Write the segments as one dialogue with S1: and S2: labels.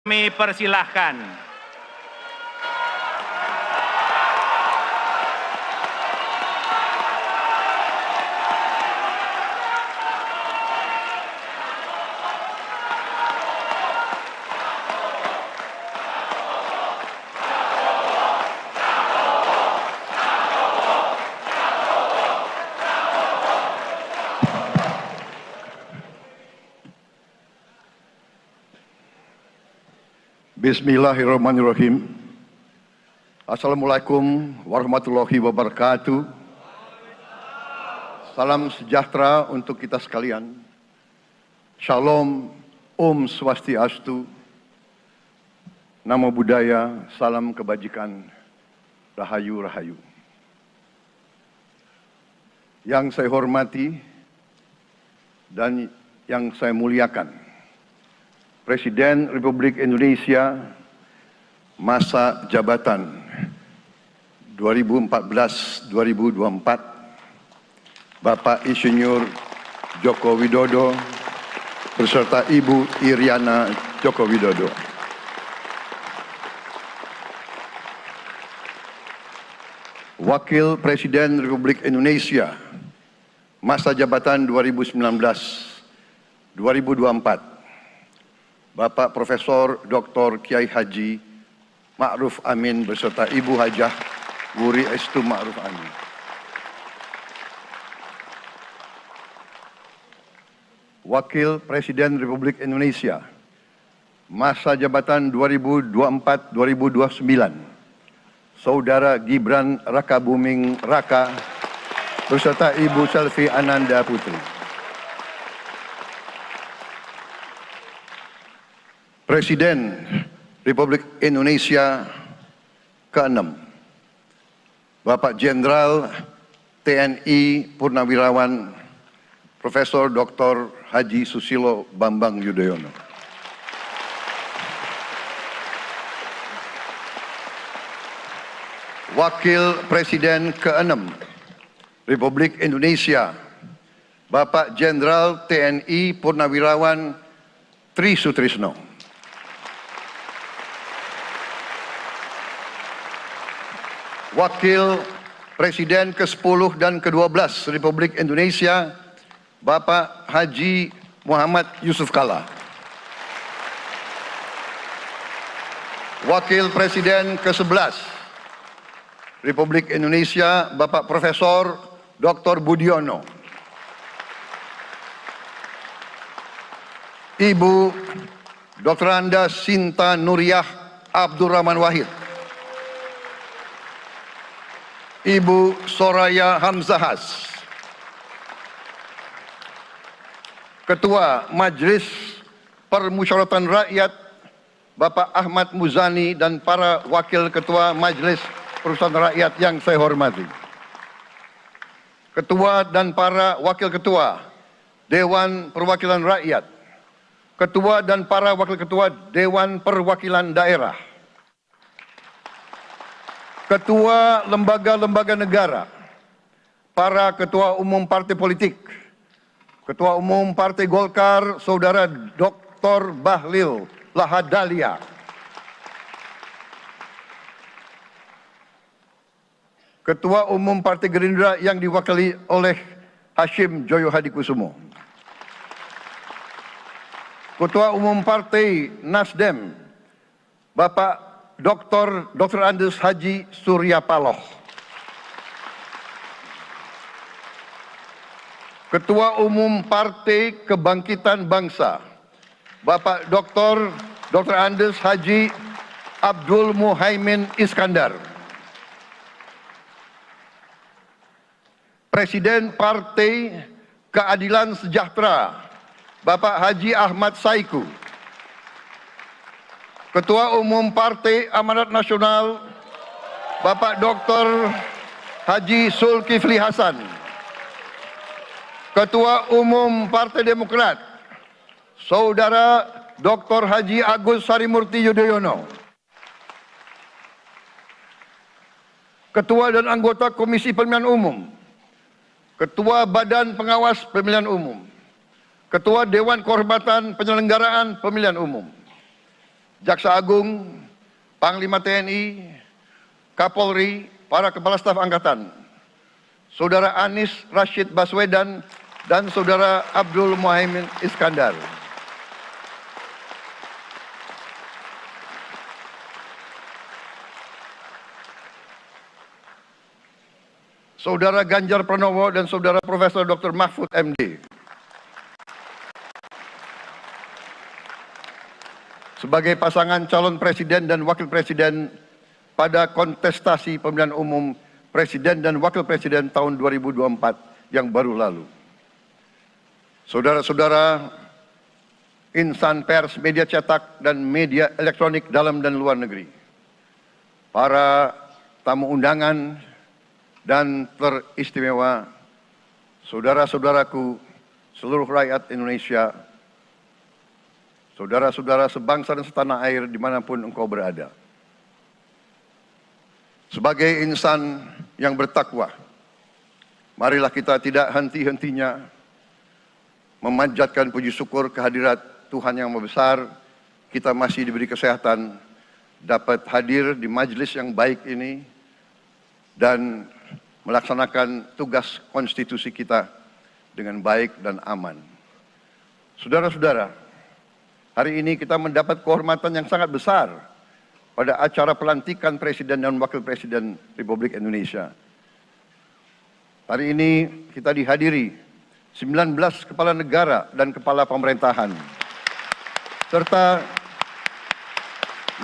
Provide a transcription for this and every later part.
S1: Kami persilahkan
S2: Bismillahirrahmanirrahim. Assalamualaikum warahmatullahi wabarakatuh. Salam sejahtera untuk kita sekalian. Shalom, Om Swastiastu, Namo Buddhaya, salam kebajikan, Rahayu Rahayu. Yang saya hormati dan yang saya muliakan, Presiden Republik Indonesia masa jabatan 2014-2024, Bapak Insinyur Joko Widodo beserta Ibu Iriana Joko Widodo. Wakil Presiden Republik Indonesia masa jabatan 2019-2024, Bapak Profesor Dr. Kiai Haji Ma'ruf Amin beserta Ibu Hajah Wuri Estu Ma'ruf Amin. Wakil Presiden Republik Indonesia masa jabatan 2024-2029, Saudara Gibran Rakabuming Raka beserta Ibu Selvi Ananda Putri. Presiden Republik Indonesia ke-6, Bapak Jenderal TNI Purnawirawan Profesor Dr. Haji Susilo Bambang Yudhoyono. Wakil Presiden ke-6 Republik Indonesia, Bapak Jenderal TNI Purnawirawan Tri Sutrisno. Wakil Presiden ke-10 dan ke-12 Republik Indonesia, Bapak Haji Muhammad Yusuf Kalla. Wakil Presiden ke-11 Republik Indonesia, Bapak Profesor Dr. Budiono. Ibu Dr. Anda Sinta Nuriyah Abdurrahman Wahid. Ibu Soraya Hamzahas. Ketua Majelis Permusyawaratan Rakyat Bapak Ahmad Muzani dan para Wakil Ketua Majelis Permusyawaratan Rakyat yang saya hormati. Ketua dan para Wakil Ketua Dewan Perwakilan Rakyat. Ketua dan para Wakil Ketua Dewan Perwakilan Daerah. Ketua lembaga-lembaga negara, para ketua umum partai politik, Ketua Umum Partai Golkar, Saudara Dr. Bahlil Lahadalia, Ketua Umum Partai Gerindra yang diwakili oleh Hashim Joyo Hadikusumo, Ketua Umum Partai Nasdem, Bapak Dr. Andes Haji Surya Paloh, Ketua Umum Partai Kebangkitan Bangsa, Bapak Dr. Andes Haji Abdul Muhaimin Iskandar, Presiden Partai Keadilan Sejahtera, Bapak Haji Ahmad Saiku, Ketua Umum Partai Amanat Nasional, Bapak Dr. Haji Zulkifli Hasan, Ketua Umum Partai Demokrat, Saudara Dr. Haji Agus Harimurti Yudhoyono, Ketua dan anggota Komisi Pemilihan Umum, Ketua Badan Pengawas Pemilihan Umum, Ketua Dewan Kehormatan Penyelenggaraan Pemilihan Umum, Jaksa Agung, Panglima TNI, Kapolri, para Kepala Staf Angkatan, Saudara Anies Rashid Baswedan, dan Saudara Abdul Muhaimin Iskandar. Saudara Ganjar Pranowo dan Saudara Profesor Dr. Mahfud MD. Sebagai pasangan calon presiden dan wakil presiden pada kontestasi pemilihan umum presiden dan wakil presiden tahun 2024 yang baru lalu. Saudara-saudara insan pers, media cetak, dan media elektronik dalam dan luar negeri. Para tamu undangan dan teristimewa, saudara-saudaraku, seluruh rakyat Indonesia, saudara-saudara sebangsa dan setanah air dimanapun engkau berada. Sebagai insan yang bertakwa, marilah kita tidak henti-hentinya memanjatkan puji syukur kehadirat Tuhan yang Maha Besar. Kita masih diberi kesehatan, dapat hadir di majelis yang baik ini, dan melaksanakan tugas konstitusi kita dengan baik dan aman. Saudara-saudara, hari ini kita mendapat kehormatan yang sangat besar pada acara pelantikan Presiden dan Wakil Presiden Republik Indonesia. Hari ini kita dihadiri 19 kepala negara dan kepala pemerintahan, serta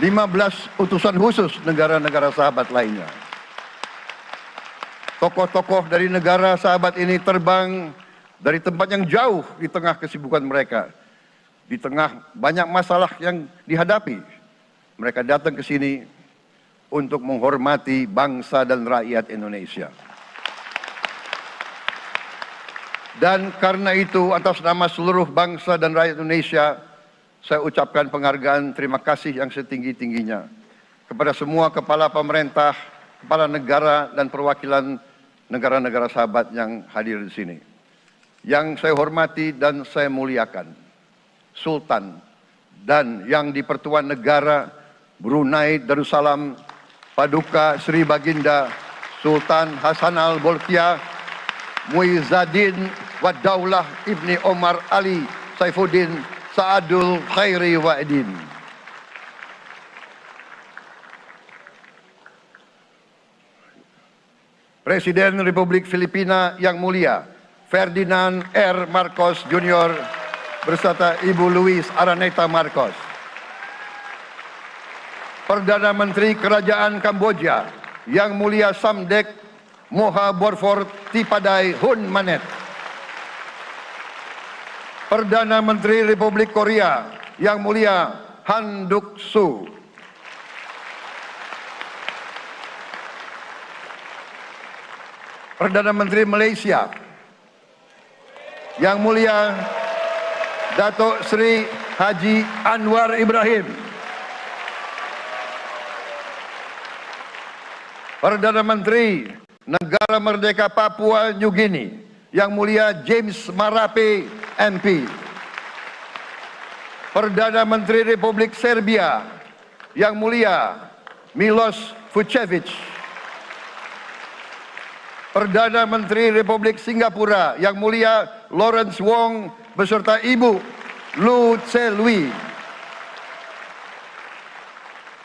S2: 15 utusan khusus negara-negara sahabat lainnya. Tokoh-tokoh dari negara sahabat ini terbang dari tempat yang jauh di tengah kesibukan mereka. Di tengah banyak masalah yang dihadapi, mereka datang ke sini untuk menghormati bangsa dan rakyat Indonesia. Dan karena itu, atas nama seluruh bangsa dan rakyat Indonesia, saya ucapkan penghargaan terima kasih yang setinggi-tingginya kepada semua kepala pemerintah, kepala negara, dan perwakilan negara-negara sahabat yang hadir di sini. Yang saya hormati dan saya muliakan, Sultan dan yang di-Pertuan Negara Brunei Darussalam Paduka Sri Baginda Sultan Hassanal Bolkiah Muizzaddin Wadaulah Ibni Omar Ali Saifuddin Saadul Khairi Wa'idin. Presiden Republik Filipina yang mulia Ferdinand R. Marcos Jr. beserta Ibu Luis Araneta Marcos. Perdana Menteri Kerajaan Kamboja yang mulia Samdech Moha Borfor Tipadai Hun Manet. Perdana Menteri Republik Korea yang mulia Han Duck-soo. Perdana Menteri Malaysia yang mulia Datuk Seri Haji Anwar Ibrahim. Perdana Menteri Negara Merdeka Papua New Guinea yang mulia James Marape MP. Perdana Menteri Republik Serbia yang mulia Milos Vucevic. Perdana Menteri Republik Singapura yang mulia Lawrence Wong beserta Ibu Lu Tse Lui.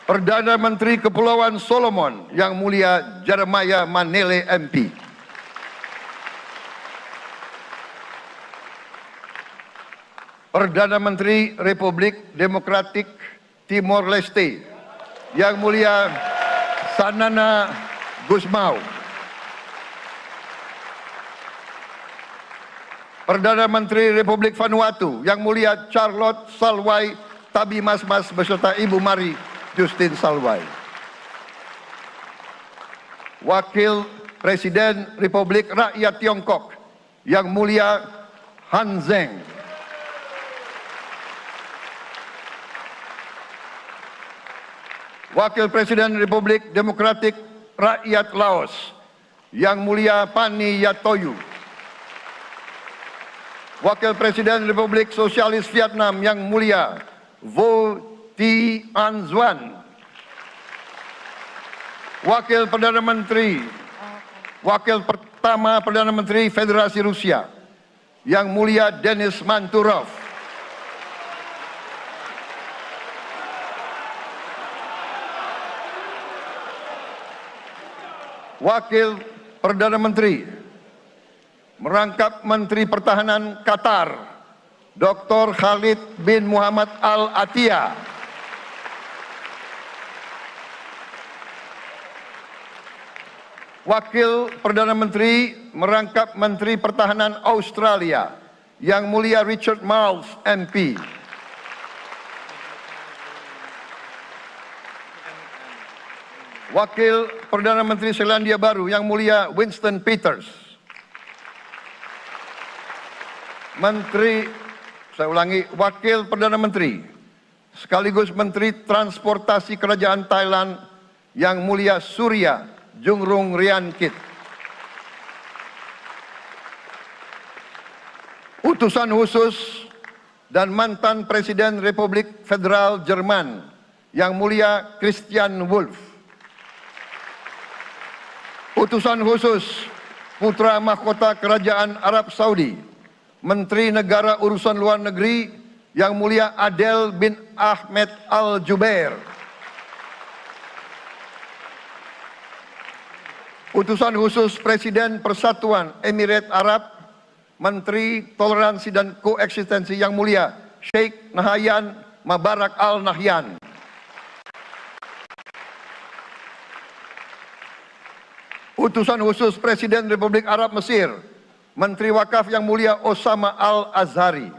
S2: Perdana Menteri Kepulauan Solomon yang mulia Jeremiah Manele MP. Perdana Menteri Republik Demokratik Timor Leste yang mulia Sanana Gusmao. Perdana Menteri Republik Vanuatu yang mulia Charlotte Salwai Tabimasmas beserta Ibu Mari Justin Salwai. Wakil Presiden Republik Rakyat Tiongkok yang mulia Han Zheng. Wakil Presiden Republik Demokratik Rakyat Laos yang mulia Pani Yatoyu. Wakil Presiden Republik Sosialis Vietnam yang mulia Vo T. Anzwan. Wakil Perdana Menteri, Wakil Pertama Perdana Menteri Federasi Rusia, Yang Mulia Denis Manturov. Wakil Perdana Menteri, merangkap Menteri Pertahanan Qatar, Dr. Khalid bin Muhammad Al Attiyah. Wakil Perdana Menteri, merangkap Menteri Pertahanan Australia, Yang Mulia Richard Marles, MP. Wakil Perdana Menteri Selandia Baru, Yang Mulia Winston Peters. Wakil Perdana Menteri, sekaligus Menteri Transportasi Kerajaan Thailand, Yang Mulia Surya Jungrung Riankit. Utusan khusus dan mantan Presiden Republik Federal Jerman, Yang Mulia Christian Wulff. Utusan khusus Putra Mahkota Kerajaan Arab Saudi, Menteri Negara Urusan Luar Negeri, Yang Mulia Adel bin Ahmed Al Jubair. Utusan khusus Presiden Persatuan Emirat Arab, Menteri Toleransi dan Koeksistensi, Yang Mulia Sheikh Nahyan Mubarak Al Nahyan. Utusan khusus Presiden Republik Arab Mesir, Menteri Wakaf, Yang Mulia Osama Al Azhari.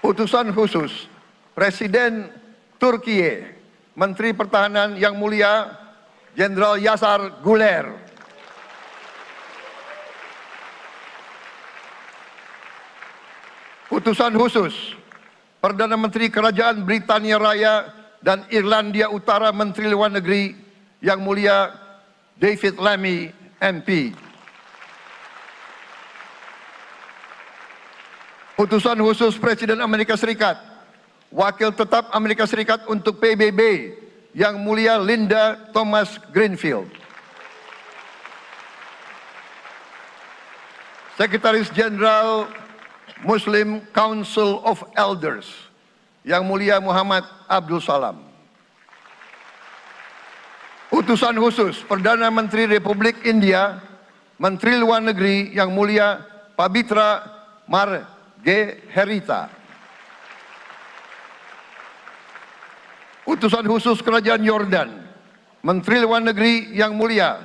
S2: Utusan khusus Presiden Turkiye, Menteri Pertahanan, Yang Mulia Jenderal Yasar Guler. Utusan khusus Perdana Menteri Kerajaan Britania Raya dan Irlandia Utara, Menteri Luar Negeri, Yang Mulia David Lammy, MP. Utusan khusus Presiden Amerika Serikat, Wakil Tetap Amerika Serikat untuk PBB, Yang Mulia Linda Thomas Greenfield. Sekretaris Jenderal Muslim Council of Elders, Yang Mulia Muhammad Abdul Salam. Utusan khusus Perdana Menteri Republik India, Menteri Luar Negeri, Yang Mulia Pabitra Margherita. Utusan khusus Kerajaan Yordan, Menteri Luar Negeri, Yang Mulia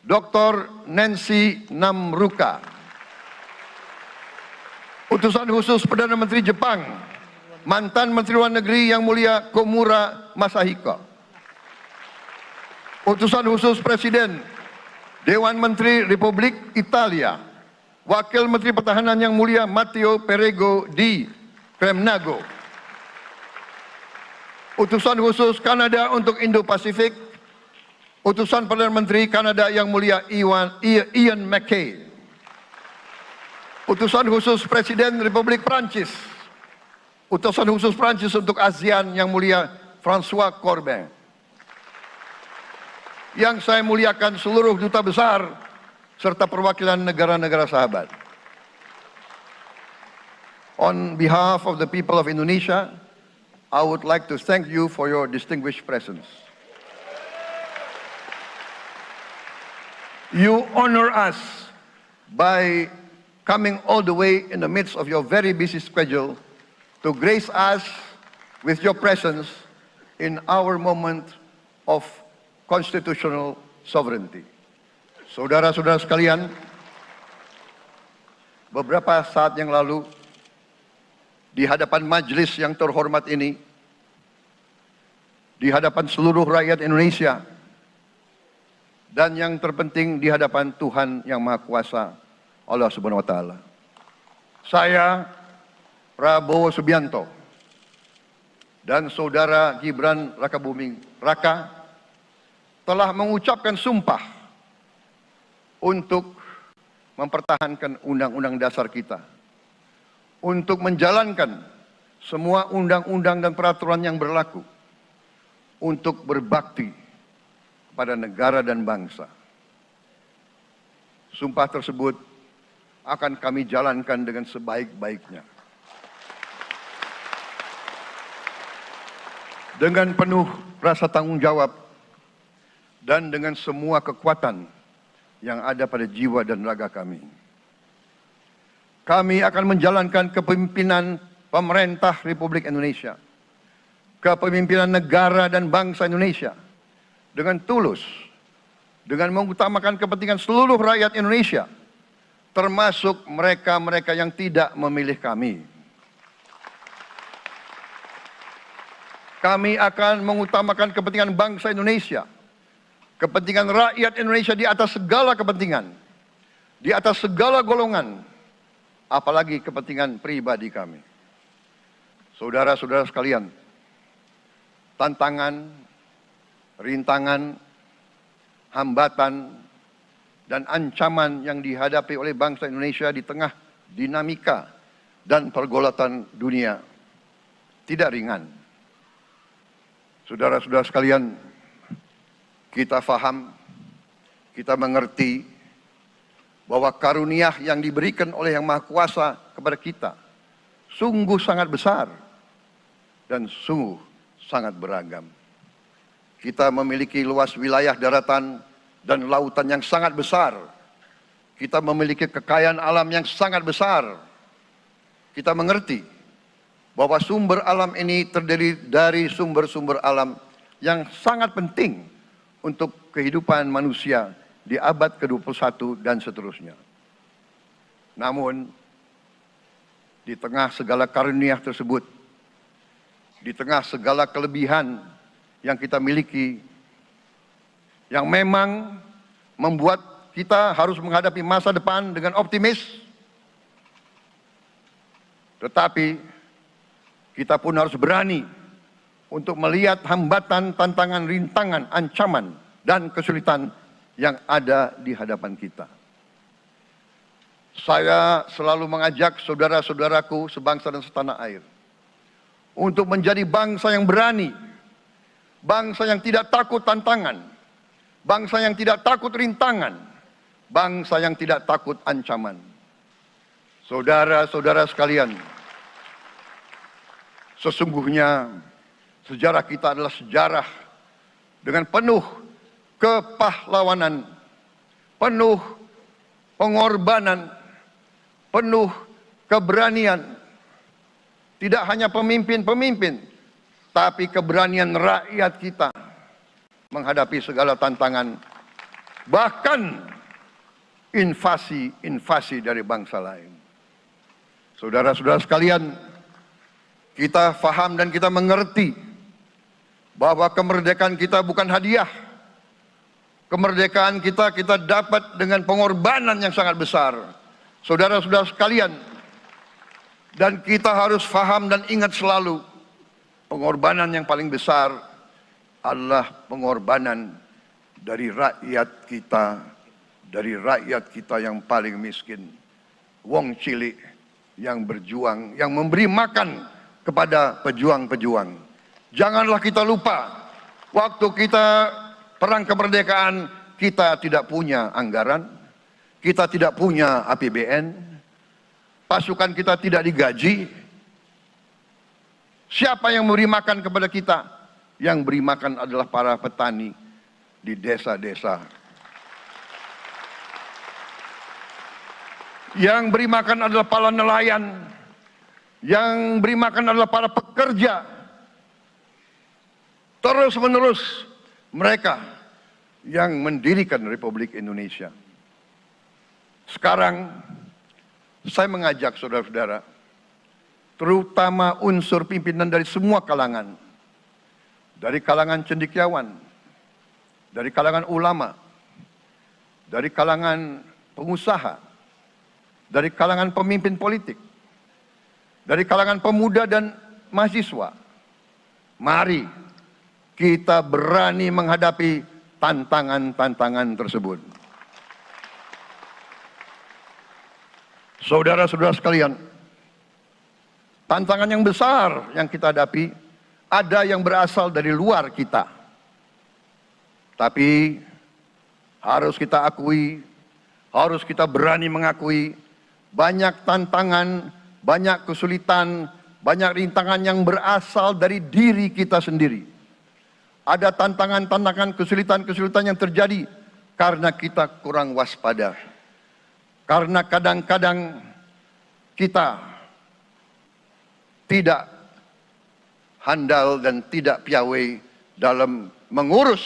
S2: Dr. Nancy Namruka. Utusan khusus Perdana Menteri Jepang, mantan Menteri Luar Negeri, Yang Mulia Komura Masahiko. Utusan khusus Presiden Dewan Menteri Republik Italia, Wakil Menteri Pertahanan, Yang Mulia Matteo Perego di Kremnago. Utusan khusus Kanada untuk Indo-Pasifik, Utusan Perdana Menteri Kanada, Yang Mulia Ian MacKay. Utusan khusus Presiden Republik Prancis, Utusan khusus Prancis untuk ASEAN, Yang Mulia François Corbin. Yang saya muliakan seluruh duta besar serta perwakilan negara-negara sahabat. On behalf of the people of Indonesia, I would like to thank you for your distinguished presence. You honor us by coming all the way in the midst of your very busy schedule to grace us with your presence in our moment of constitutional sovereignty. Saudara-saudara sekalian, beberapa saat yang lalu, di hadapan majelis yang terhormat ini, di hadapan seluruh rakyat Indonesia, dan yang terpenting di hadapan Tuhan Yang Maha Kuasa, Allah Subhanahu wa Ta'ala, saya, Prabowo Subianto, dan saudara Gibran Rakabuming Raka telah mengucapkan sumpah untuk mempertahankan Undang-Undang Dasar kita, untuk menjalankan semua undang-undang dan peraturan yang berlaku untuk berbakti pada negara dan bangsa. Sumpah tersebut akan kami jalankan dengan sebaik-baiknya. Dengan penuh rasa tanggung jawab dan dengan semua kekuatan yang ada pada jiwa dan raga kami. Kami akan menjalankan kepemimpinan pemerintah Republik Indonesia, kepemimpinan negara dan bangsa Indonesia dengan tulus, dengan mengutamakan kepentingan seluruh rakyat Indonesia, termasuk mereka-mereka yang tidak memilih kami. Kami akan mengutamakan kepentingan bangsa Indonesia, kepentingan rakyat Indonesia di atas segala kepentingan, di atas segala golongan, apalagi kepentingan pribadi kami. Saudara-saudara sekalian, tantangan, rintangan, hambatan, dan ancaman yang dihadapi oleh bangsa Indonesia di tengah dinamika dan pergolatan dunia tidak ringan. Saudara-saudara sekalian, kita faham, kita mengerti bahwa karunia yang diberikan oleh Yang Maha Kuasa kepada kita sungguh sangat besar dan sungguh sangat beragam. Kita memiliki luas wilayah daratan dan lautan yang sangat besar. Kita memiliki kekayaan alam yang sangat besar. Kita mengerti bahwa sumber alam ini terdiri dari sumber-sumber alam yang sangat penting untuk kehidupan manusia di abad ke-21 dan seterusnya. Namun, di tengah segala karunia tersebut, di tengah segala kelebihan yang kita miliki, yang memang membuat kita harus menghadapi masa depan dengan optimis, tetapi kita pun harus berani untuk melihat hambatan, tantangan, rintangan, ancaman, dan kesulitan yang ada di hadapan kita. Saya selalu mengajak saudara-saudaraku sebangsa dan setanah air untuk menjadi bangsa yang berani, bangsa yang tidak takut tantangan, bangsa yang tidak takut rintangan, bangsa yang tidak takut ancaman. Saudara-saudara sekalian, sesungguhnya sejarah kita adalah sejarah dengan penuh kepahlawanan, penuh pengorbanan, penuh keberanian. Tidak hanya pemimpin-pemimpin, tapi keberanian rakyat kita menghadapi segala tantangan, bahkan invasi-invasi dari bangsa lain. Saudara-saudara sekalian, kita faham dan kita mengerti bahwa kemerdekaan kita bukan hadiah. Kemerdekaan kita dapat dengan pengorbanan yang sangat besar. Saudara-saudara sekalian, dan kita harus faham dan ingat selalu, pengorbanan yang paling besar adalah pengorbanan dari rakyat kita yang paling miskin. Wong cilik yang berjuang, yang memberi makan kepada pejuang-pejuang. Janganlah kita lupa, waktu kita perang kemerdekaan, kita tidak punya anggaran, kita tidak punya APBN, pasukan kita tidak digaji. Siapa yang memberi makan kepada kita? Yang beri makan adalah para petani di desa-desa. Yang beri makan adalah para nelayan. Yang beri makan adalah para pekerja. Terus-menerus mereka yang mendirikan Republik Indonesia. Sekarang saya mengajak saudara-saudara, terutama unsur pimpinan dari semua kalangan, dari kalangan cendekiawan, dari kalangan ulama, dari kalangan pengusaha, dari kalangan pemimpin politik, dari kalangan pemuda dan mahasiswa. Mari kita berani menghadapi tantangan-tantangan tersebut. Saudara-saudara sekalian, tantangan yang besar yang kita hadapi, ada yang berasal dari luar kita. Tapi harus kita akui, harus kita berani mengakui, banyak tantangan, banyak kesulitan, banyak rintangan yang berasal dari diri kita sendiri. Ada tantangan-tantangan, kesulitan-kesulitan yang terjadi karena kita kurang waspada. Karena kadang-kadang kita tidak handal dan tidak piawai dalam mengurus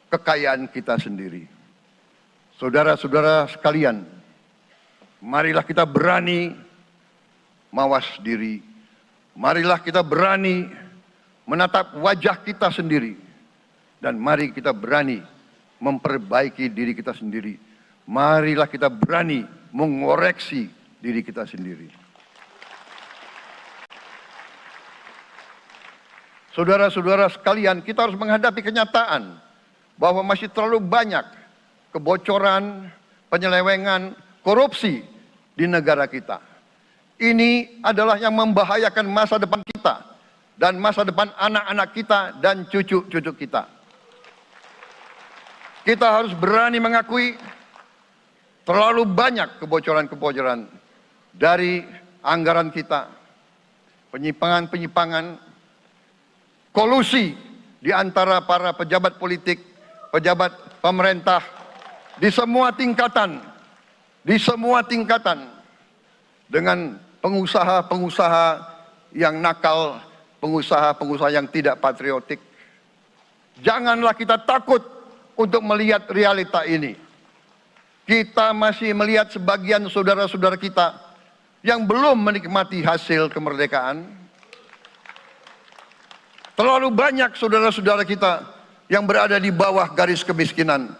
S2: kekayaan kita sendiri. Saudara-saudara sekalian, marilah kita berani mawas diri. Marilah kita berani menatap wajah kita sendiri. Dan mari kita berani memperbaiki diri kita sendiri. Marilah kita berani mengoreksi diri kita sendiri. Saudara-saudara sekalian, kita harus menghadapi kenyataan bahwa masih terlalu banyak kebocoran, penyelewengan, korupsi di negara kita. Ini adalah yang membahayakan masa depan kita dan masa depan anak-anak kita dan cucu-cucu kita. Kita harus berani mengakui terlalu banyak kebocoran-kebocoran dari anggaran kita, penyimpangan-penyimpangan, kolusi di antara para pejabat politik, pejabat pemerintah di semua tingkatan, dengan pengusaha-pengusaha yang nakal, pengusaha-pengusaha yang tidak patriotik. Janganlah kita takut untuk melihat realita ini. Kita masih melihat sebagian saudara-saudara kita yang belum menikmati hasil kemerdekaan. Terlalu banyak saudara-saudara kita yang berada di bawah garis kemiskinan.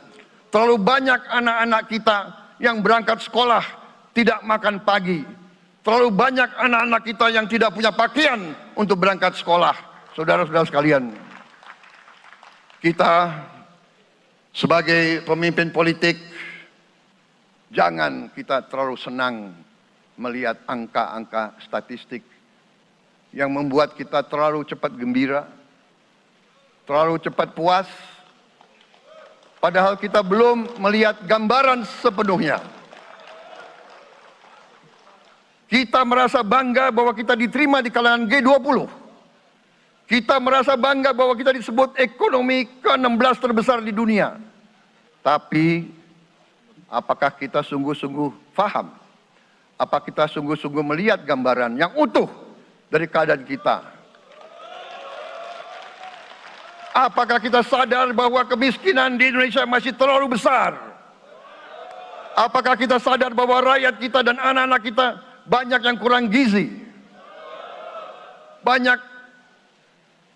S2: Terlalu banyak anak-anak kita yang berangkat sekolah tidak makan pagi. Terlalu banyak anak-anak kita yang tidak punya pakaian untuk berangkat sekolah. Saudara-saudara sekalian, kita sebagai pemimpin politik, jangan kita terlalu senang melihat angka-angka statistik yang membuat kita terlalu cepat gembira, terlalu cepat puas, padahal kita belum melihat gambaran sepenuhnya. Kita merasa bangga bahwa kita diterima di kalangan G20. Kita merasa bangga bahwa kita disebut ekonomi ke-16 terbesar di dunia. Tapi apakah kita sungguh-sungguh paham? Apa kita sungguh-sungguh melihat gambaran yang utuh dari keadaan kita? Apakah kita sadar bahwa kemiskinan di Indonesia masih terlalu besar? Apakah kita sadar bahwa rakyat kita dan anak-anak kita banyak yang kurang gizi? Banyak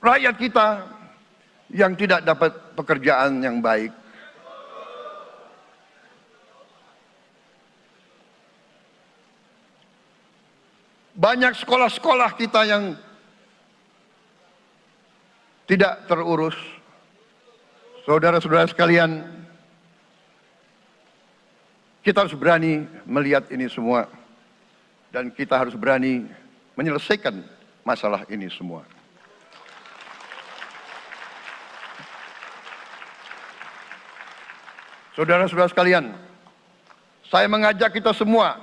S2: rakyat kita yang tidak dapat pekerjaan yang baik. Banyak sekolah-sekolah kita yang tidak terurus. Saudara-saudara sekalian, kita harus berani melihat ini semua. Dan kita harus berani menyelesaikan masalah ini semua. Saudara-saudara sekalian, saya mengajak kita semua,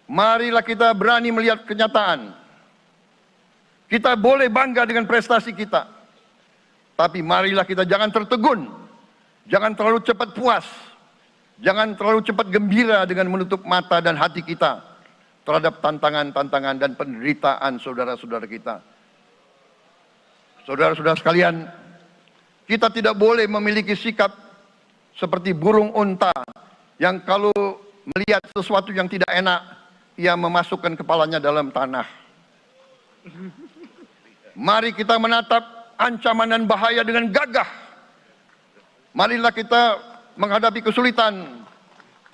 S2: marilah kita berani melihat kenyataan. Kita boleh bangga dengan prestasi kita, tapi marilah kita jangan tertegun, jangan terlalu cepat puas, jangan terlalu cepat gembira dengan menutup mata dan hati kita terhadap tantangan-tantangan dan penderitaan saudara-saudara kita. Saudara-saudara sekalian, kita tidak boleh memiliki sikap seperti burung unta yang kalau melihat sesuatu yang tidak enak, ia memasukkan kepalanya dalam tanah. Mari kita menatap ancaman dan bahaya dengan gagah. Marilah kita menghadapi kesulitan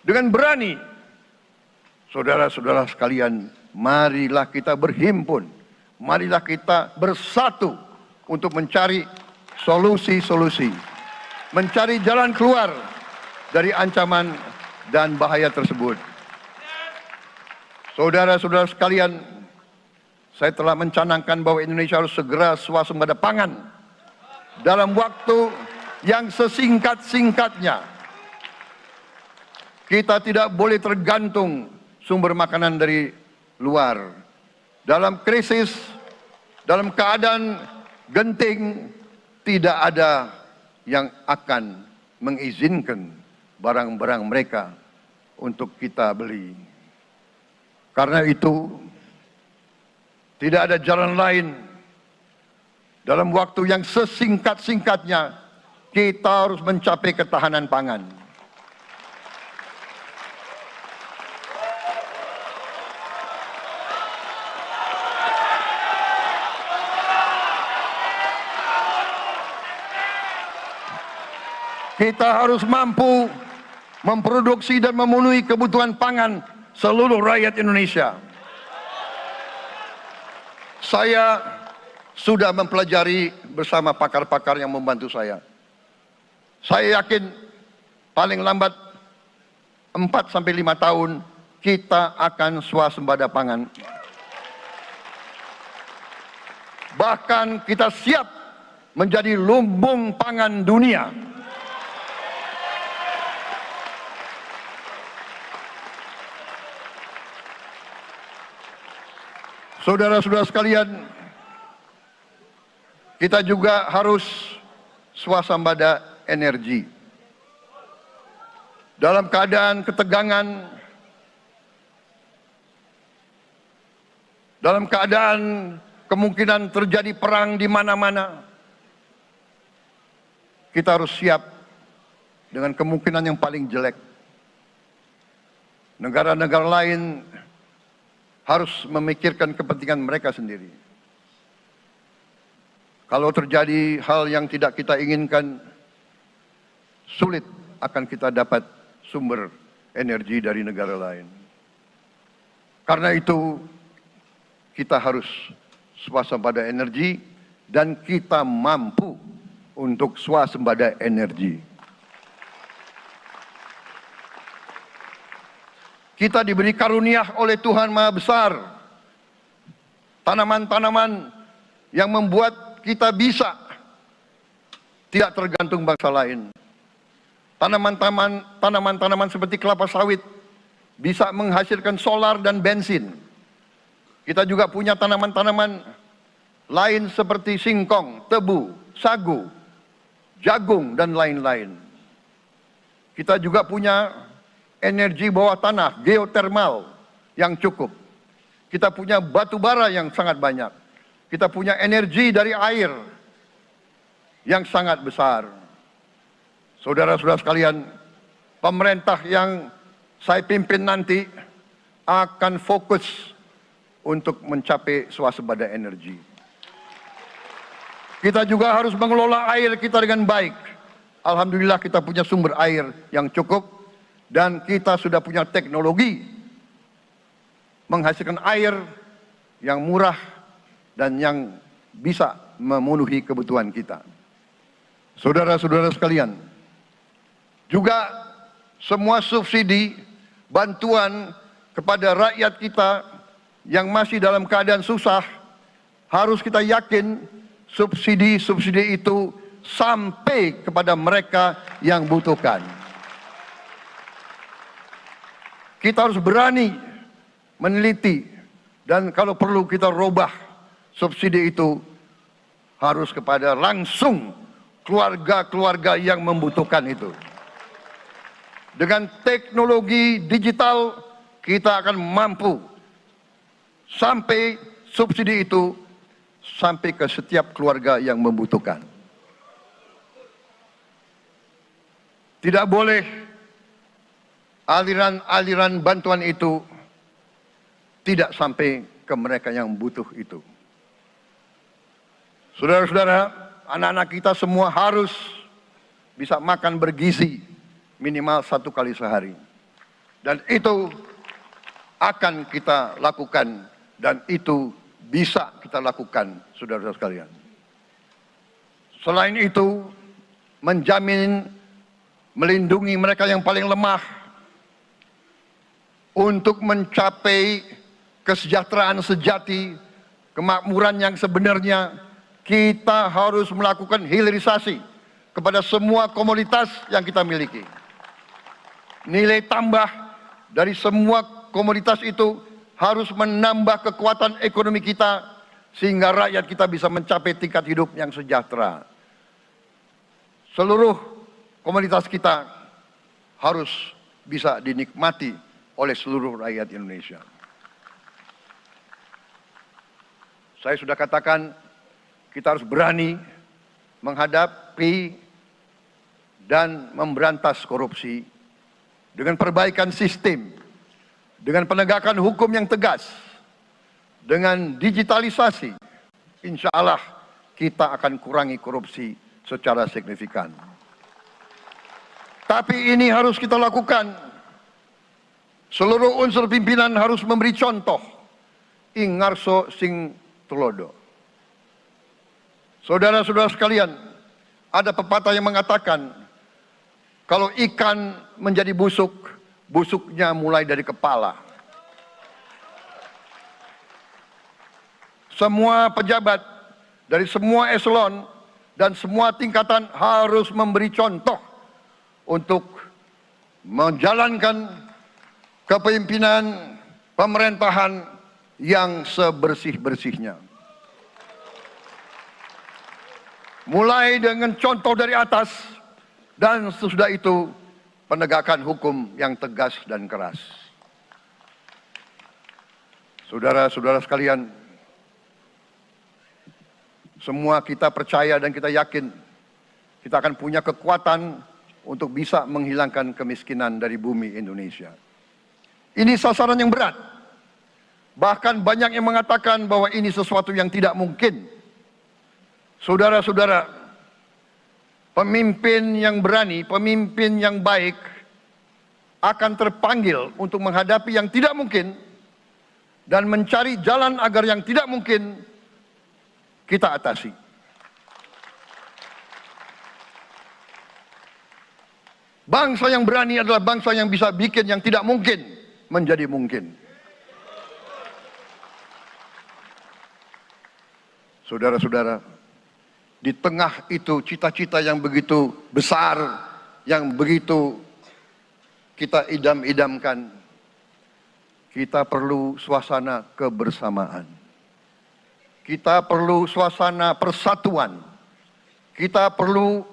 S2: dengan berani. Saudara-saudara sekalian, marilah kita berhimpun. Marilah kita bersatu untuk mencari solusi-solusi. Mencari jalan keluar dari ancaman dan bahaya tersebut. Saudara-saudara sekalian, saya telah mencanangkan bahwa Indonesia harus segera swasembada pangan dalam waktu yang sesingkat-singkatnya. Kita tidak boleh tergantung sumber makanan dari luar. Dalam krisis, dalam keadaan genting, tidak ada yang akan mengizinkan barang-barang mereka untuk kita beli. Karena itu, tidak ada jalan lain. Dalam waktu yang sesingkat-singkatnya, kita harus mencapai ketahanan pangan. Kita harus mampu memproduksi dan memenuhi kebutuhan pangan seluruh rakyat Indonesia. Saya sudah mempelajari bersama pakar-pakar yang membantu saya. Saya yakin paling lambat 4 sampai 5 tahun kita akan swasembada pangan. Bahkan kita siap menjadi lumbung pangan dunia. Saudara-saudara sekalian, kita juga harus swasembada energi. Dalam keadaan ketegangan, dalam keadaan kemungkinan terjadi perang di mana-mana, kita harus siap dengan kemungkinan yang paling jelek. Negara-negara lain harus memikirkan kepentingan mereka sendiri. Kalau terjadi hal yang tidak kita inginkan, sulit akan kita dapat sumber energi dari negara lain. Karena itu, kita harus swasembada energi dan kita mampu untuk swasembada energi. Kita diberi karunia oleh Tuhan Maha Besar. Tanaman-tanaman yang membuat kita bisa tidak tergantung bangsa lain. Tanaman-tanaman seperti kelapa sawit bisa menghasilkan solar dan bensin. Kita juga punya tanaman-tanaman lain seperti singkong, tebu, sagu, jagung, dan lain-lain. Kita juga punya energi bawah tanah, geotermal yang cukup. Kita punya batu bara yang sangat banyak. Kita punya energi dari air yang sangat besar. Saudara-saudara sekalian, pemerintah yang saya pimpin nanti akan fokus untuk mencapai swasembada energi. Kita juga harus mengelola air kita dengan baik. Alhamdulillah kita punya sumber air yang cukup. Dan kita sudah punya teknologi menghasilkan air yang murah dan yang bisa memenuhi kebutuhan kita. Saudara-saudara sekalian, juga semua subsidi, bantuan kepada rakyat kita yang masih dalam keadaan susah, harus kita yakin subsidi-subsidi itu sampai kepada mereka yang butuhkan. Kita harus berani meneliti dan kalau perlu kita robah subsidi itu harus kepada langsung keluarga-keluarga yang membutuhkan itu. Dengan teknologi digital kita akan mampu sampai subsidi itu sampai ke setiap keluarga yang membutuhkan. Tidak boleh aliran-aliran bantuan itu tidak sampai ke mereka yang butuh itu. Saudara-saudara, anak-anak kita semua harus bisa makan bergizi minimal 1 kali sehari. Dan itu akan kita lakukan dan itu bisa kita lakukan, saudara-saudara sekalian. Selain itu, menjamin melindungi mereka yang paling lemah untuk mencapai kesejahteraan sejati kemakmuran yang sebenarnya, kita harus melakukan hilirisasi kepada semua komoditas yang kita miliki. Nilai tambah dari semua komoditas itu harus menambah kekuatan ekonomi kita sehingga rakyat kita bisa mencapai tingkat hidup yang sejahtera. Seluruh komoditas kita harus bisa dinikmati oleh seluruh rakyat Indonesia. Saya sudah katakan, kita harus berani menghadapi dan memberantas korupsi dengan perbaikan sistem, dengan penegakan hukum yang tegas, dengan digitalisasi. Insya Allah kita akan kurangi korupsi secara signifikan. Tapi ini harus kita lakukan. Seluruh unsur pimpinan harus memberi contoh. Ing ngarso sing tulodo. Saudara-saudara sekalian, ada pepatah yang mengatakan, kalau ikan menjadi busuk, busuknya mulai dari kepala. Semua pejabat dari semua eselon dan semua tingkatan harus memberi contoh untuk menjalankan kepemimpinan pemerintahan yang sebersih-bersihnya. Mulai dengan contoh dari atas dan sesudah itu penegakan hukum yang tegas dan keras. Saudara-saudara sekalian, semua kita percaya dan kita yakin kita akan punya kekuatan untuk bisa menghilangkan kemiskinan dari bumi Indonesia. Ini sasaran yang berat. Bahkan banyak yang mengatakan bahwa ini sesuatu yang tidak mungkin. Saudara-saudara, pemimpin yang berani, pemimpin yang baik akan terpanggil untuk menghadapi yang tidak mungkin dan mencari jalan agar yang tidak mungkin kita atasi. Bangsa yang berani adalah bangsa yang bisa bikin yang tidak mungkin menjadi mungkin. Saudara-saudara, di tengah itu cita-cita yang begitu besar, yang begitu kita idam-idamkan, kita perlu suasana kebersamaan. Kita perlu suasana persatuan. Kita perlu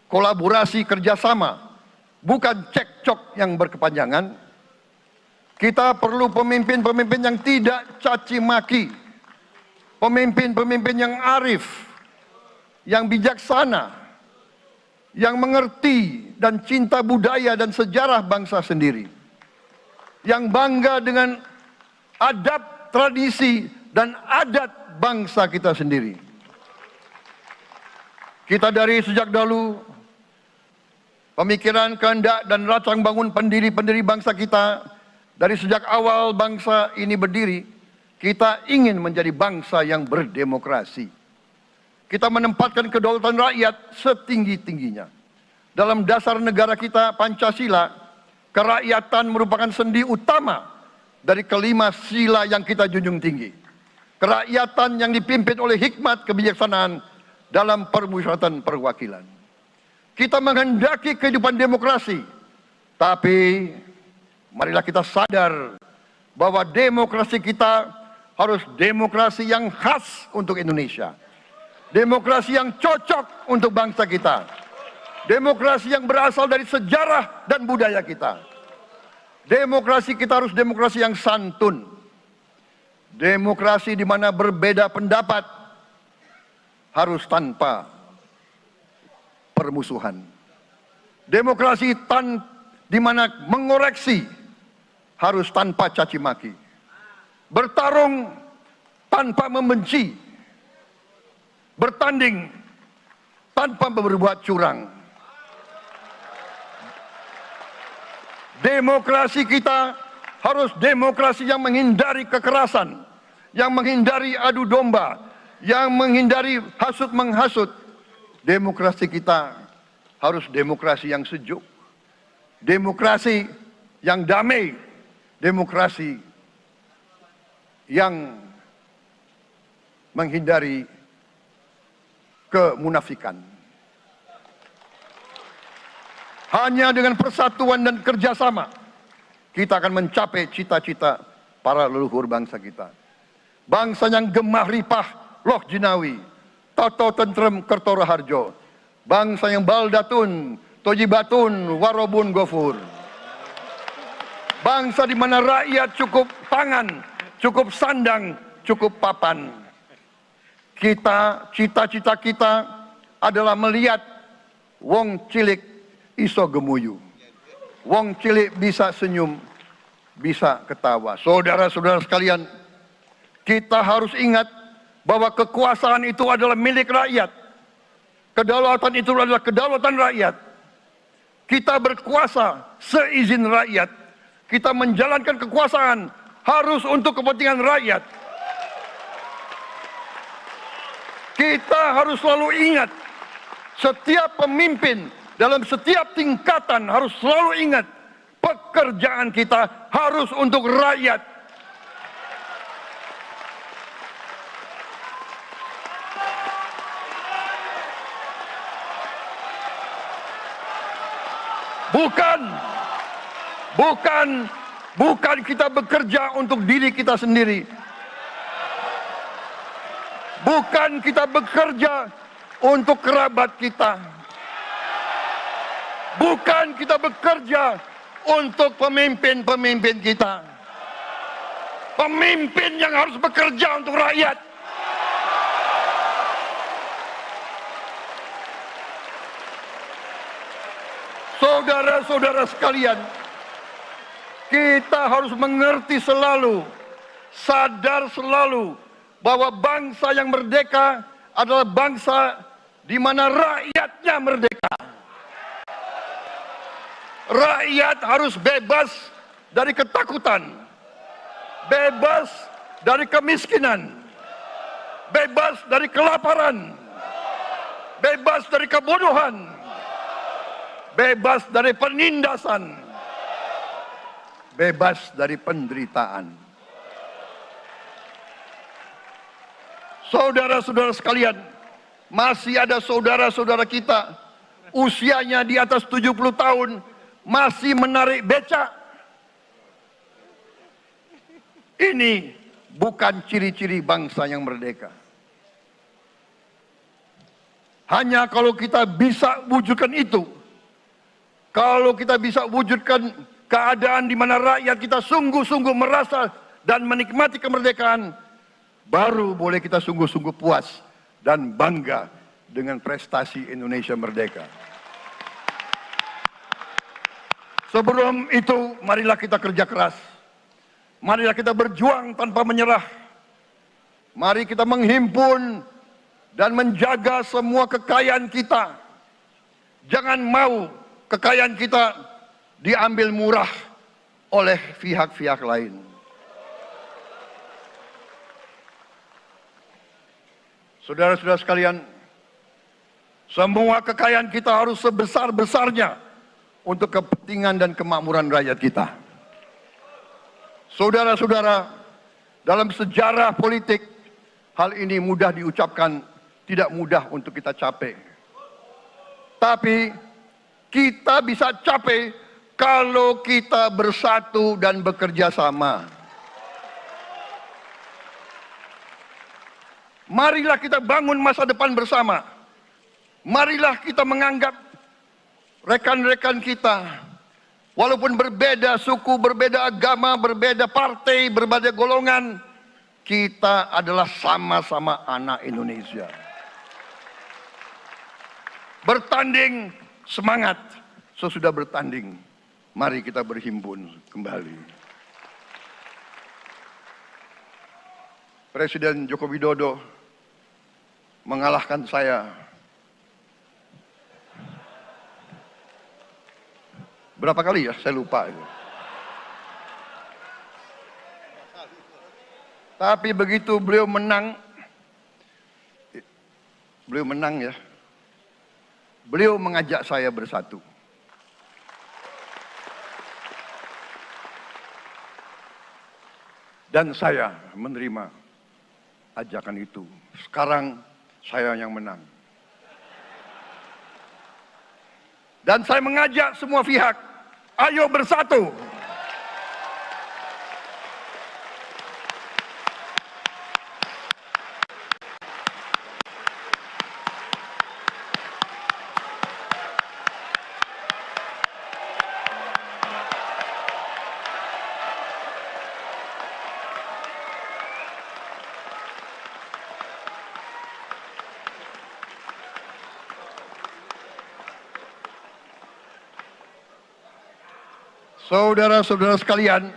S2: kolaborasi kerjasama, bukan cekcok yang berkepanjangan. Kita perlu pemimpin-pemimpin yang tidak caci maki, pemimpin-pemimpin yang arif, yang bijaksana, yang mengerti dan cinta budaya dan sejarah bangsa sendiri, yang bangga dengan adab, tradisi, dan adat bangsa kita sendiri. Kita dari sejak dahulu, pemikiran, kehendak, dan rancang bangun pendiri-pendiri bangsa kita, dari sejak awal bangsa ini berdiri, kita ingin menjadi bangsa yang berdemokrasi. Kita menempatkan kedaulatan rakyat setinggi-tingginya. Dalam dasar negara kita, Pancasila, kerakyatan merupakan sendi utama dari kelima sila yang kita junjung tinggi. Kerakyatan yang dipimpin oleh hikmat kebijaksanaan dalam permusyawaratan perwakilan. Kita menghendaki kehidupan demokrasi, tapi marilah kita sadar bahwa demokrasi kita harus demokrasi yang khas untuk Indonesia. Demokrasi yang cocok untuk bangsa kita. Demokrasi yang berasal dari sejarah dan budaya kita. Demokrasi kita harus demokrasi yang santun. Demokrasi di mana berbeda pendapat harus tanpa permusuhan. Demokrasi di mana mengoreksi harus tanpa caci maki. Bertarung tanpa membenci. Bertanding tanpa berbuat curang. Demokrasi kita harus demokrasi yang menghindari kekerasan, yang menghindari adu domba, yang menghindari hasut menghasut. Demokrasi kita harus demokrasi yang sejuk, demokrasi yang damai, demokrasi yang menghindari kemunafikan. Hanya dengan persatuan dan kerjasama, kita akan mencapai cita-cita para leluhur bangsa kita. Bangsa yang gemah ripah loh jinawi, toto tentrem kerto raharjo. Bangsa yang baldatun, tojibatun, warobun gofur. Bangsa di mana rakyat cukup pangan, cukup sandang, cukup papan. Cita-cita kita adalah melihat wong cilik iso gemuyu. Wong cilik bisa senyum, bisa ketawa. Saudara-saudara sekalian, kita harus ingat bahwa kekuasaan itu adalah milik rakyat. Kedaulatan itu adalah kedaulatan rakyat. Kita berkuasa seizin rakyat. Kita menjalankan kekuasaan harus untuk kepentingan rakyat. Kita harus selalu ingat, setiap pemimpin dalam setiap tingkatan harus selalu ingat, pekerjaan kita harus untuk rakyat. Bukan kita bekerja untuk diri kita sendiri. Bukan kita bekerja untuk kerabat kita. Bukan kita bekerja untuk pemimpin-pemimpin kita. Pemimpin yang harus bekerja untuk rakyat. Saudara-saudara sekalian, kita harus mengerti selalu, sadar selalu bahwa bangsa yang merdeka adalah bangsa di mana rakyatnya merdeka. Rakyat harus bebas dari ketakutan, bebas dari kemiskinan, bebas dari kelaparan, bebas dari kebodohan, bebas dari penindasan, bebas dari penderitaan. Saudara-saudara sekalian, masih ada saudara-saudara kita usianya di atas 70 tahun masih menarik becak. Ini bukan ciri-ciri bangsa yang merdeka. Hanya kalau kita bisa wujudkan itu, kalau kita bisa wujudkan keadaan di mana rakyat kita sungguh-sungguh merasa dan menikmati kemerdekaan, baru boleh kita sungguh-sungguh puas dan bangga dengan prestasi Indonesia merdeka. Sebelum itu, marilah kita kerja keras. Marilah kita berjuang tanpa menyerah. Mari kita menghimpun dan menjaga semua kekayaan kita. Jangan mau kekayaan kita diambil murah oleh pihak-pihak lain. Saudara-saudara sekalian, semua kekayaan kita harus sebesar-besarnya untuk kepentingan dan kemakmuran rakyat kita. Saudara-saudara, dalam sejarah politik, hal ini mudah diucapkan, tidak mudah untuk kita capai. Tapi kita bisa capai kalau kita bersatu dan bekerja sama. Marilah kita bangun masa depan bersama. Marilah kita menganggap rekan-rekan kita, walaupun berbeda suku, berbeda agama, berbeda partai, berbeda golongan, kita adalah sama-sama anak Indonesia. Bertanding semangat, sesudah bertanding, mari kita berhimpun kembali. Presiden Joko Widodo mengalahkan saya berapa kali ya, saya lupa itu. Tapi begitu beliau menang ya, beliau mengajak saya bersatu. Dan saya menerima ajakan itu. Sekarang saya yang menang. Dan saya mengajak semua pihak, ayo bersatu. Saudara-saudara sekalian,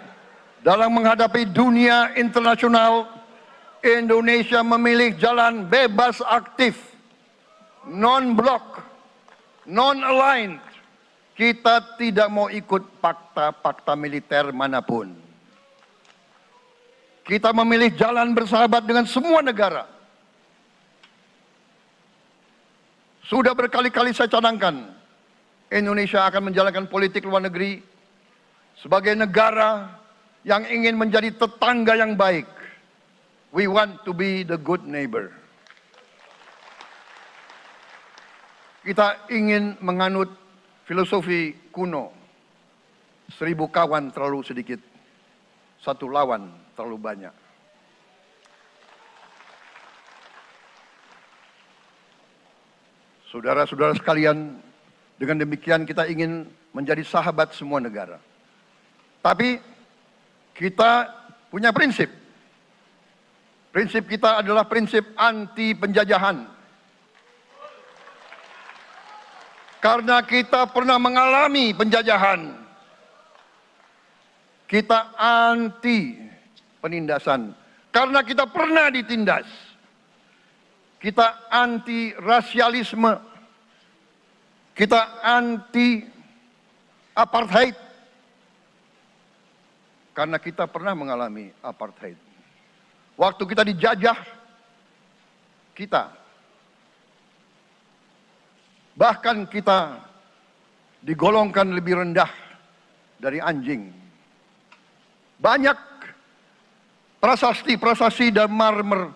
S2: dalam menghadapi dunia internasional, Indonesia memilih jalan bebas aktif, non-blok, non-aligned. Kita tidak mau ikut fakta-fakta militer manapun. Kita memilih jalan bersahabat dengan semua negara. Sudah berkali-kali saya cadangkan, Indonesia akan menjalankan politik luar negeri sebagai negara yang ingin menjadi tetangga yang baik. We want to be the good neighbor. Kita ingin menganut filosofi kuno. 1000 kawan terlalu sedikit, 1 lawan terlalu banyak. Saudara-saudara sekalian, dengan demikian kita ingin menjadi sahabat semua negara. Tapi kita punya prinsip. Prinsip kita adalah prinsip anti penjajahan. Karena kita pernah mengalami penjajahan. Kita anti penindasan. Karena kita pernah ditindas. Kita anti rasialisme. Kita anti apartheid. Karena kita pernah mengalami apartheid. Waktu kita dijajah, bahkan kita digolongkan lebih rendah dari anjing. Banyak prasasti dan marmer,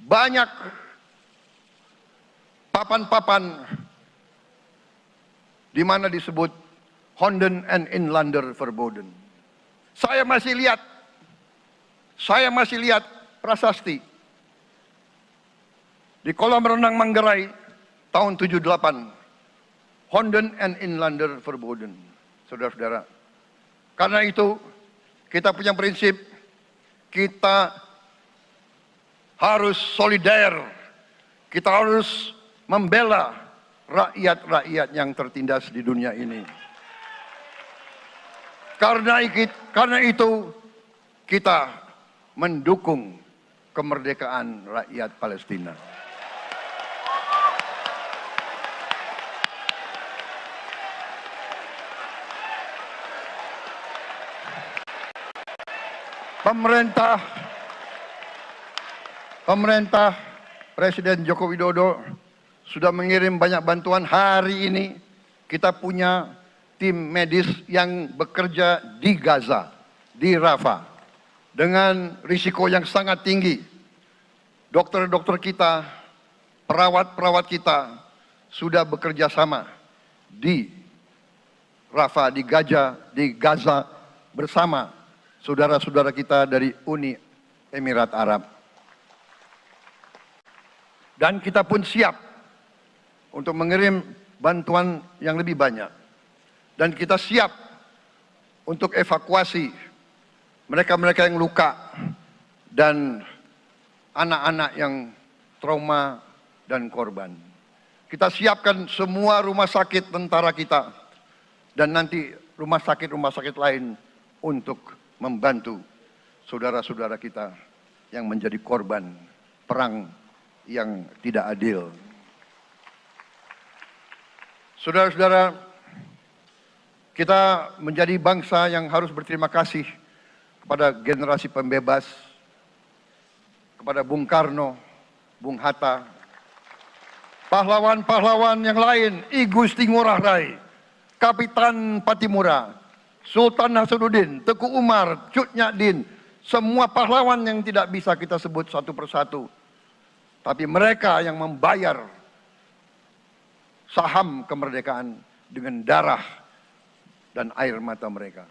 S2: banyak papan-papan di mana disebut Honden en Inlander Verboden. Saya masih lihat prasasti di kolam renang Manggarai tahun 78. Honden en Inlander Verboden. Saudara-saudara, karena itu kita punya prinsip, kita harus solider, kita harus membela rakyat-rakyat yang tertindas di dunia ini. Karena itu kita mendukung kemerdekaan rakyat Palestina. Pemerintah Presiden Joko Widodo sudah mengirim banyak bantuan. Hari ini kita punya tim medis yang bekerja di Gaza, di Rafah, dengan risiko yang sangat tinggi. Dokter-dokter kita, perawat-perawat kita sudah bekerja sama di Rafah, di Gaza bersama saudara-saudara kita dari Uni Emirat Arab. Dan kita pun siap untuk mengirim bantuan yang lebih banyak. Dan kita siap untuk evakuasi mereka-mereka yang luka dan anak-anak yang trauma dan korban. Kita siapkan semua rumah sakit tentara kita dan nanti rumah sakit lain untuk membantu saudara-saudara kita yang menjadi korban perang yang tidak adil. Saudara-saudara, kita menjadi bangsa yang harus berterima kasih kepada generasi pembebas, kepada Bung Karno, Bung Hatta, pahlawan-pahlawan yang lain, I Gusti Ngurah Rai, Kapitan Patimura, Sultan Nasruddin, Teku Umar, Cut Nyak Din, semua pahlawan yang tidak bisa kita sebut satu persatu. Tapi mereka yang membayar saham kemerdekaan dengan darah dan air mata mereka.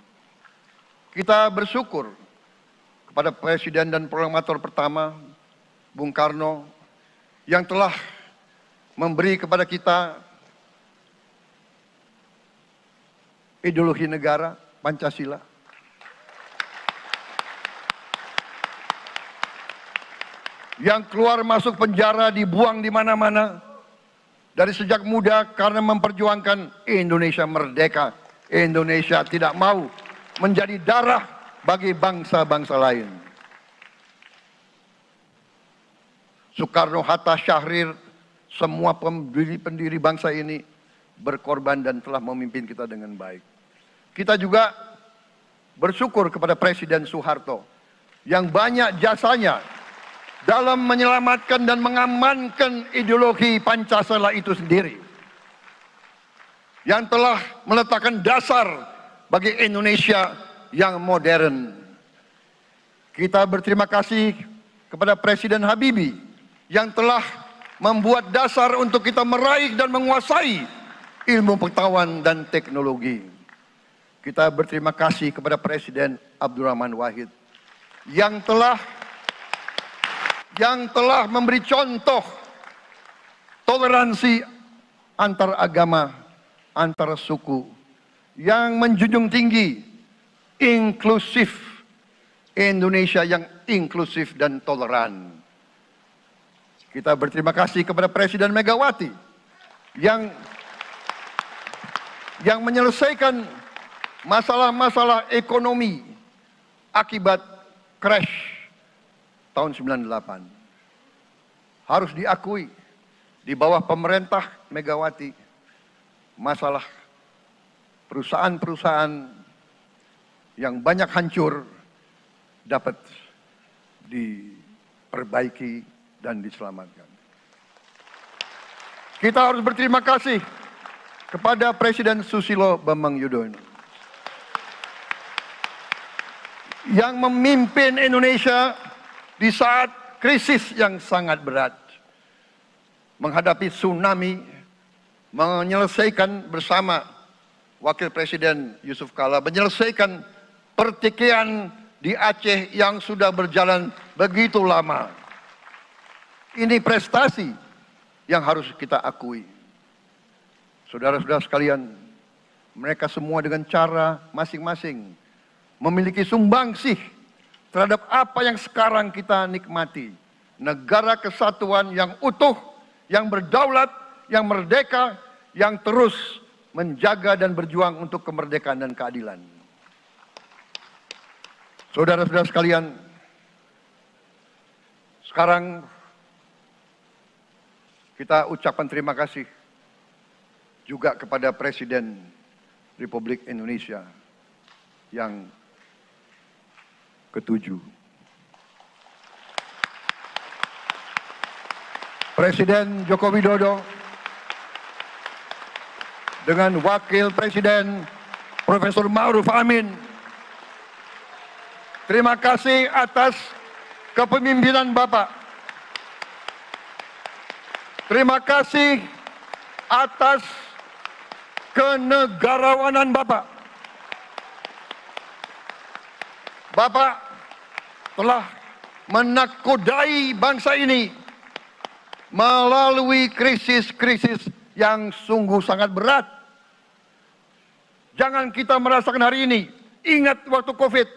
S2: Kita bersyukur kepada Presiden dan Proklamator pertama, Bung Karno, yang telah memberi kepada kita ideologi negara, Pancasila. Yang keluar masuk penjara, dibuang di mana-mana dari sejak muda karena memperjuangkan Indonesia merdeka. Indonesia tidak mau menjadi darah bagi bangsa-bangsa lain. Soekarno, Hatta, Syahrir, semua pendiri bangsa ini berkorban dan telah memimpin kita dengan baik. Kita juga bersyukur kepada Presiden Soeharto yang banyak jasanya dalam menyelamatkan dan mengamankan ideologi Pancasila itu sendiri, yang telah meletakkan dasar bagi Indonesia yang modern. Kita berterima kasih kepada Presiden Habibie yang telah membuat dasar untuk kita meraih dan menguasai ilmu pengetahuan dan teknologi. Kita berterima kasih kepada Presiden Abdurrahman Wahid yang telah memberi contoh toleransi antar agama, antar suku, yang menjunjung tinggi inklusif, Indonesia yang inklusif dan toleran. Kita berterima kasih kepada Presiden Megawati yang menyelesaikan masalah-masalah ekonomi akibat crash tahun 98. Harus diakui, di bawah pemerintah Megawati, masalah perusahaan-perusahaan yang banyak hancur dapat diperbaiki dan diselamatkan. Kita harus berterima kasih kepada Presiden Susilo Bambang Yudhoyono yang memimpin Indonesia di saat krisis yang sangat berat, menghadapi tsunami, menyelesaikan bersama Wakil Presiden Yusuf Kala, menyelesaikan pertikaian di Aceh yang sudah berjalan begitu lama. Ini prestasi yang harus kita akui. Saudara-saudara sekalian, mereka semua dengan cara masing-masing memiliki sumbangsih terhadap apa yang sekarang kita nikmati. Negara kesatuan yang utuh, yang berdaulat, yang merdeka, yang terus menjaga dan berjuang untuk kemerdekaan dan keadilan. Saudara-saudara sekalian, sekarang kita ucapkan terima kasih juga kepada Presiden Republik Indonesia yang ke-7. Presiden Joko Widodo dengan Wakil Presiden Profesor Ma'ruf Amin. Terima kasih atas kepemimpinan Bapak. Terima kasih atas kenegarawanan Bapak. Bapak telah menakodai bangsa ini melalui krisis-krisis yang sungguh sangat berat. Jangan kita merasakan hari ini. Ingat waktu Covid,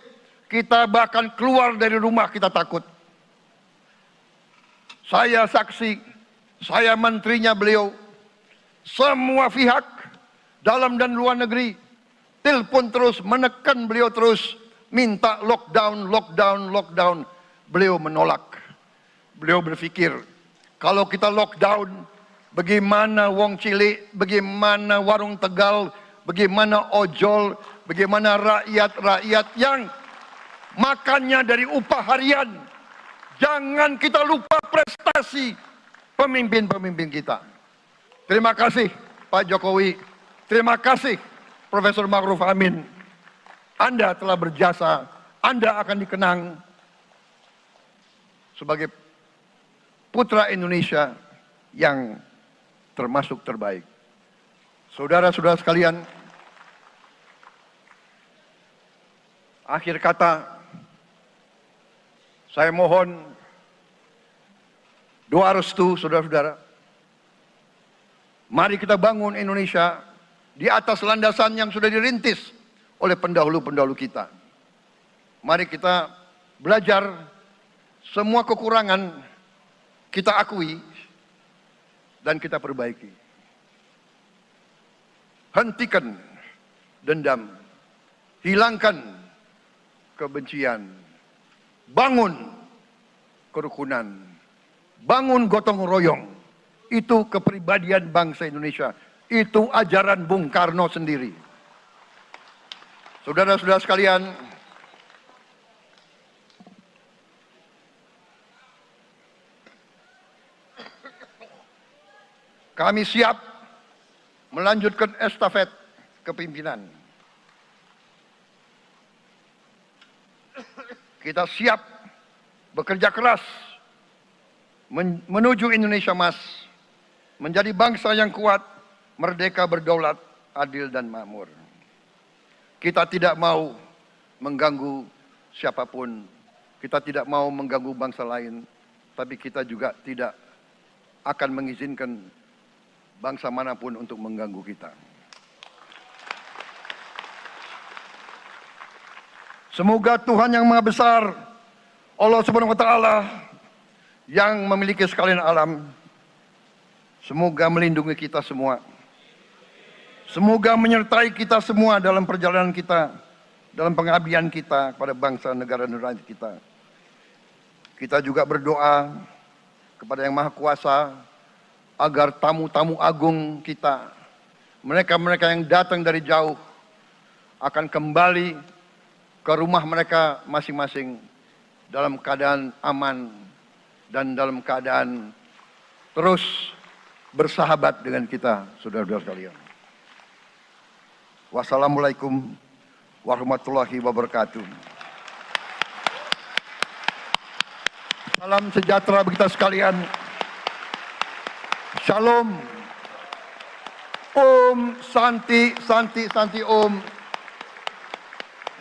S2: kita bahkan keluar dari rumah kita takut. Saya saksi, saya menterinya beliau, semua pihak dalam dan luar negeri telepon terus, menekan beliau terus, minta lockdown, lockdown, lockdown. Beliau menolak. Beliau berpikir, kalau kita lockdown, bagaimana wong cilik, bagaimana warung Tegal, bagaimana ojol, bagaimana rakyat-rakyat yang makannya dari upah harian. Jangan kita lupa prestasi pemimpin-pemimpin kita. Terima kasih Pak Jokowi, terima kasih Profesor Ma'ruf Amin. Anda telah berjasa, Anda akan dikenang sebagai putra Indonesia yang termasuk terbaik. Saudara-saudara sekalian, akhir kata, saya mohon doa restu saudara-saudara. Mari kita bangun Indonesia di atas landasan yang sudah dirintis oleh pendahulu-pendahulu kita. Mari kita belajar, semua kekurangan kita akui dan kita perbaiki. Hentikan dendam, hilangkan kebencian, bangun kerukunan, bangun gotong royong. Itu kepribadian bangsa Indonesia. Itu ajaran Bung Karno sendiri. Saudara-saudara sekalian, kami siap melanjutkan estafet kepimpinan. Kita siap bekerja keras menuju Indonesia Emas, menjadi bangsa yang kuat, merdeka, berdaulat, adil dan makmur. Kita tidak mau mengganggu siapapun, kita tidak mau mengganggu bangsa lain, tapi kita juga tidak akan mengizinkan bangsa manapun untuk mengganggu kita. Semoga Tuhan yang Maha Besar, Allah Subhanahu wa Ta'ala, yang memiliki sekalian alam, semoga melindungi kita semua. Semoga menyertai kita semua dalam perjalanan kita, dalam pengabdian kita kepada bangsa, negara, dan rakyat kita. Kita juga berdoa kepada Yang Maha Kuasa agar tamu-tamu agung kita, mereka-mereka yang datang dari jauh, akan kembali ke rumah mereka masing-masing dalam keadaan aman dan dalam keadaan terus bersahabat dengan kita, saudara-saudara sekalian. Wassalamualaikum warahmatullahi wabarakatuh. Salam sejahtera bagi kita sekalian. Shalom. Om Santi, Santi, Santi Om.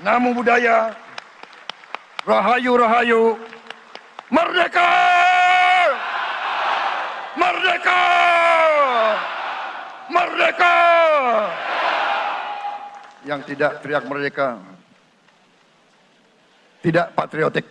S2: Namo Buddhaya. Rahayu, Rahayu. Merdeka! Merdeka! Merdeka! Yang tidak teriak merdeka tidak patriotik.